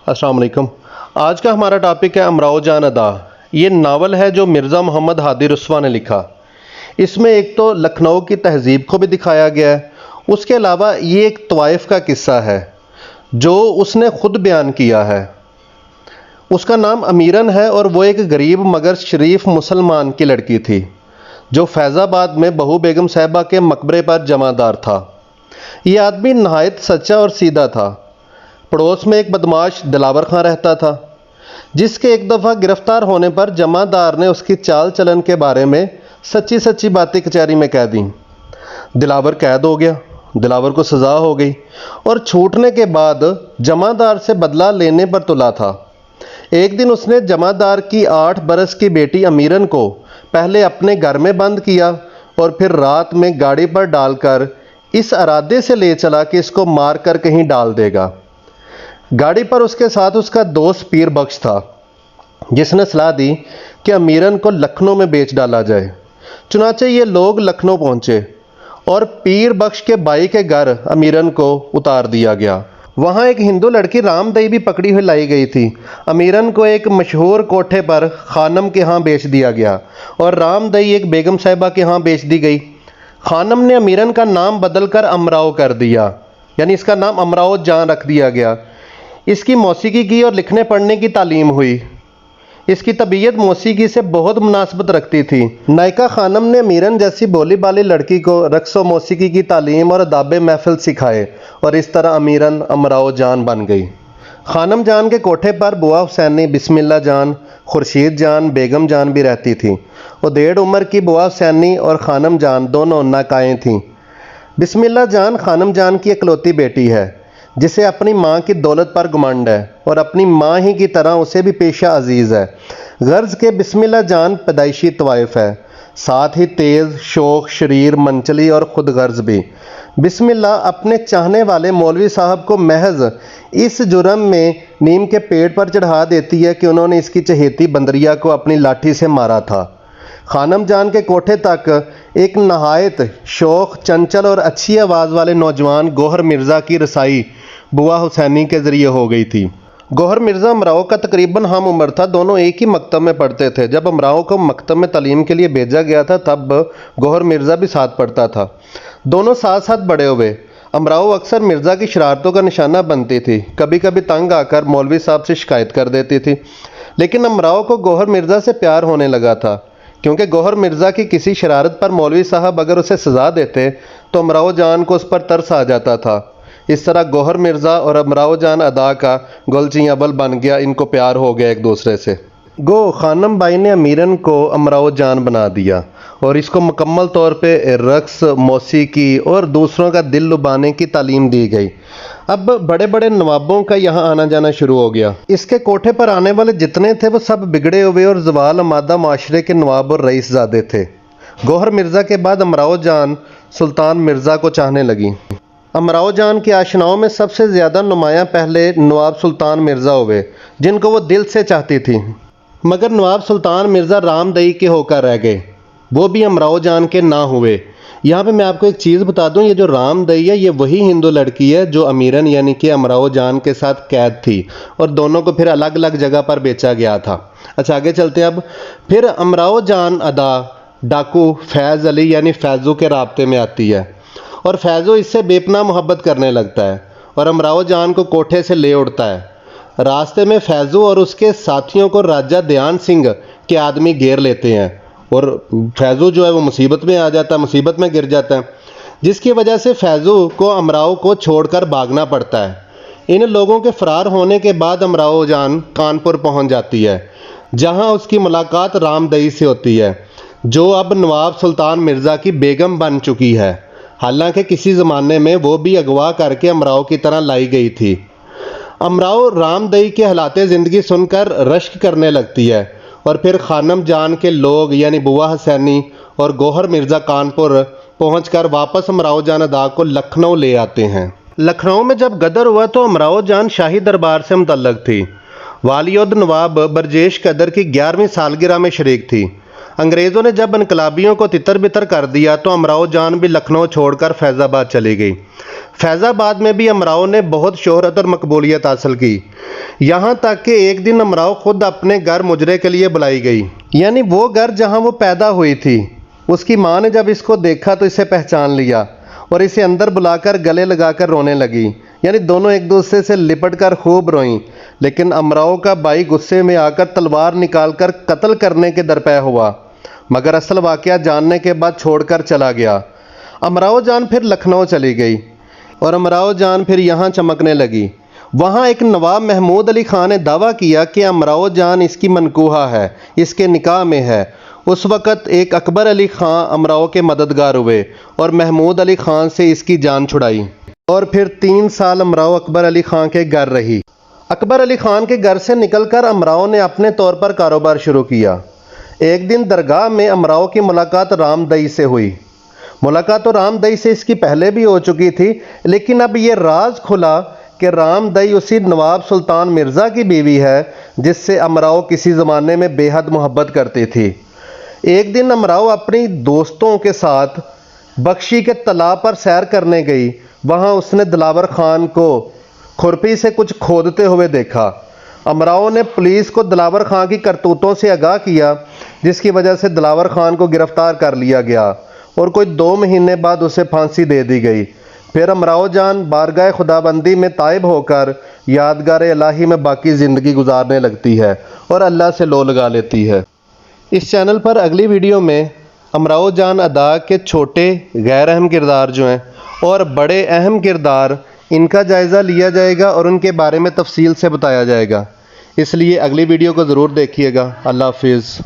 अस्सलाम वालेकुम। आज का हमारा टॉपिक है अमराओ जान अदा। ये नावल है जो मिर्ज़ा मोहम्मद हादी रुस्वा ने लिखा। इसमें एक तो लखनऊ की तहज़ीब को भी दिखाया गया है, उसके अलावा ये एक तवाइफ का किस्सा है जो उसने ख़ुद बयान किया है। उसका नाम अमीरन है और वो एक गरीब मगर शरीफ मुसलमान की लड़की थी जो फैज़ाबाद में बहू बेगम साहिबा के मकबरे पर जमादार था। ये आदमी नहायत सच्चा और सीधा था। पड़ोस में एक बदमाश दिलावर खां रहता था जिसके एक दफ़ा गिरफ्तार होने पर जमादार ने उसकी चाल चलन के बारे में सच्ची सच्ची बातें कचहरी में कह दी। दिलावर कैद हो गया, दिलावर को सज़ा हो गई और छूटने के बाद जमादार से बदला लेने पर तुला था। एक दिन उसने जमादार की 8 बरस की बेटी अमीरन को पहले अपने घर में बंद किया और फिर रात में गाड़ी पर डालकर इस इरादे से ले चला कि इसको मार कर कहीं डाल देगा। गाड़ी पर उसके साथ उसका दोस्त पीर बख्श था जिसने सलाह दी कि अमीरन को लखनऊ में बेच डाला जाए। चुनाचे ये लोग लखनऊ पहुंचे और पीर बख्श के भाई के घर अमीरन को उतार दिया गया। वहाँ एक हिंदू लड़की रामदई भी पकड़ी हुई लाई गई थी। अमीरन को एक मशहूर कोठे पर खानम के यहाँ बेच दिया गया और रामदई एक बेगम साहिबा के यहाँ बेच दी गई। खानम ने अमीरन का नाम बदल कर अमराओ कर दिया, यानी इसका नाम अमराओ जान रख दिया गया। इसकी मौसीकी की और लिखने पढ़ने की तालीम हुई। इसकी तबीयत मौसीकी से बहुत मुनासबत रखती थी। नायका खानम ने अमीरन जैसी भोली भाली लड़की को रक्स व मौसीकी की तालीम और अदाब महफिल सिखाए और इस तरह अमीरन अमराओ जान बन गई। खानम जान के कोठे पर बुआ हुसैनी, बिस्मिल्ला जान, खुर्शीद जान, बेगम जान भी रहती थी। वो 1.5 उम्र की बुआ हुसैनी और खानम जान दोनों नाकाएँ थीं। बिस्मिल्ला जान खानम जान की इकलौती बेटी है जिसे अपनी माँ की दौलत पर घमंड है और अपनी माँ ही की तरह उसे भी पेशा अजीज़ है। गर्ज के बिस्मिल्ला जान पैदाइशी तवाइफ है, साथ ही तेज़, शौक, शरीर, मंचली और ख़ुद गर्ज भी। बिस्मिल्ला अपने चाहने वाले मौलवी साहब को महज इस जुर्म में नीम के पेड़ पर चढ़ा देती है कि उन्होंने इसकी चहेती बंदरिया को अपनी लाठी से मारा था। खानम जान के कोठे तक एक नहायत शौक, चंचल और अच्छी आवाज़ वाले नौजवान गौहर मिर्ज़ा की रसाई बुआ हुसैनी के ज़रिए हो गई थी। गौहर मिर्ज़ा अमराओ का तकरीबन हम उम्र था। दोनों एक ही मकतब में पढ़ते थे। जब अमराओ को मकतब में तालीम के लिए भेजा गया था तब गौहर मिर्ज़ा भी साथ पढ़ता था। दोनों साथ साथ बड़े हुए। अमराओ अक्सर मिर्ज़ा की शरारतों का निशाना बनती थी। कभी कभी तंग आकर मौलवी साहब से शिकायत कर देती थी, लेकिन अमराओ को गौहर मिर्ज़ा से प्यार होने लगा था क्योंकि गौहर मिर्ज़ा की किसी शरारत पर मौलवी साहब अगर उसे सज़ा देते तो अमराओ जान को उस पर तरस आ जाता था। इस तरह गौहर मिर्ज़ा और अमराओ जान अदा का गुलची अबल बन गया। इनको प्यार हो गया एक दूसरे से। खानम बाई ने अमीरन को अमराओ जान बना दिया और इसको मुकम्मल तौर पे रक्स, मौसीकी और दूसरों का दिल लुभाने की तालीम दी गई। अब बड़े बड़े नवाबों का यहाँ आना जाना शुरू हो गया। इसके कोठे पर आने वाले जितने थे वो सब बिगड़े हुए और जवाल अमादा माशरे के नवाब और रईसजादे थे। गौहर मिर्ज़ा के बाद अमराओ जान सुल्तान मिर्ज़ा को चाहने लगी। अमराओ जान की आशनाओं में सबसे ज़्यादा नुमायाँ पहले नवाब सुल्तान मिर्ज़ा हुए जिनको वो दिल से चाहती थी, मगर नवाब सुल्तान मिर्ज़ा रामदई के होकर रह गए। वो भी अमराओ जान के ना हुए। यहाँ पे मैं आपको एक चीज़ बता दूँ, ये जो रामदई है ये वही हिंदू लड़की है जो अमीरन यानी कि अमराओ जान के साथ कैद थी और दोनों को फिर अलग अलग जगह पर बेचा गया था। अच्छा, आगे चलते हैं। अब फिर अमराओ जान अदा डाकू फैज़ अली यानी फैज़ू के राब्ते में आती है और फैज़ू इससे बेपनाह मोहब्बत करने लगता है और अमराओ जान को कोठे से ले उड़ता है। रास्ते में फैज़ू और उसके साथियों को राजा दयान सिंह के आदमी घेर लेते हैं और फैज़ू जो है वो मुसीबत में आ जाता है, मुसीबत में गिर जाता है, जिसकी वजह से फैज़ू को अमराओ को छोड़कर भागना पड़ता है। इन लोगों के फ़रार होने के बाद अमराओ जान कानपुर पहुंच जाती है जहां उसकी मुलाकात रामदई से होती है जो अब नवाब सुल्तान मिर्ज़ा की बेगम बन चुकी है। हालांकि किसी ज़माने में वो भी अगवा करके अमराओ की तरह लाई गई थी। अमराओ रामदई के हालाते ज़िंदगी सुनकर रश्क करने लगती है और फिर खानम जान के लोग यानी बुआ हुसैनी और गौहर मिर्ज़ा कानपुर पहुंचकर वापस अमराओ जान अदा को लखनऊ ले आते हैं। लखनऊ में जब गदर हुआ तो अमराओ जान शाही दरबार से मुतल्लक थी। वालियद नवाब बरजेश कदर की 11वीं सालगिरह में शरीक थी। انگریزوں نے جب انقلابیوں کو تتر بتر کر دیا تو امراؤ جان بھی لکھنؤ چھوڑ کر فیض آباد چلی گئی۔ فیض آباد میں بھی امراؤ نے بہت شہرت اور مقبولیت حاصل کی، یہاں تک کہ ایک دن امراؤ خود اپنے گھر مجرے کے لیے بلائی گئی، یعنی وہ گھر جہاں وہ پیدا ہوئی تھی۔ اس کی ماں نے جب اس کو دیکھا تو اسے پہچان لیا اور اسے اندر بلا کر گلے لگا کر رونے لگی، یعنی دونوں ایک دوسرے سے لپٹ کر خوب روئیں۔ لیکن امراؤ کا بھائی غصے میں آ کر تلوار نکال کر قتل کرنے کے درپے ہوا، مگر اصل واقعہ جاننے کے بعد چھوڑ کر چلا گیا۔ امراؤ جان پھر لکھنؤ چلی گئی اور امراؤ جان پھر یہاں چمکنے لگی۔ وہاں ایک نواب محمود علی خان نے دعویٰ کیا کہ امراؤ جان اس کی منکوحہ ہے، اس کے نکاح میں ہے۔ اس وقت ایک اکبر علی خان امراؤ کے مددگار ہوئے اور محمود علی خان سے اس کی جان چھڑائی، اور پھر 3 سال امراؤ اکبر علی خان کے گھر رہی۔ اکبر علی خان کے گھر سے نکل کر امراؤ نے اپنے طور پر کاروبار شروع کیا۔ ایک دن درگاہ میں امراؤ کی ملاقات رام دئی سے ہوئی۔ ملاقات تو رام دئی سے اس کی پہلے بھی ہو چکی تھی، لیکن اب یہ راز کھلا کہ رام دئی اسی نواب سلطان مرزا کی بیوی ہے جس سے امراؤ کسی زمانے میں بے حد محبت کرتی تھی۔ ایک دن امراؤ اپنی دوستوں کے ساتھ بخشی کے تالاب پر سیر کرنے گئی۔ وہاں اس نے دلاور خان کو کھرپی سے کچھ کھودتے ہوئے دیکھا۔ امراؤ نے پولیس کو دلاور خان کی کرتوتوں سے آگاہ کیا، جس کی وجہ سے دلاور خان کو گرفتار کر لیا گیا اور کوئی 2 مہینے بعد اسے پھانسی دے دی گئی۔ پھر امراؤ جان بارگاہ خداوندی میں تائب ہو کر یادگار الہی میں باقی زندگی گزارنے لگتی ہے اور اللہ سے لو لگا لیتی ہے۔ اس چینل پر اگلی ویڈیو میں امراؤ جان ادا کے چھوٹے غیر اہم کردار جو ہیں اور بڑے اہم کردار، ان کا جائزہ لیا جائے گا اور ان کے بارے میں تفصیل سے بتایا جائے گا، اس لیے اگلی ویڈیو کو ضرور دیکھیے گا۔ اللہ حافظ۔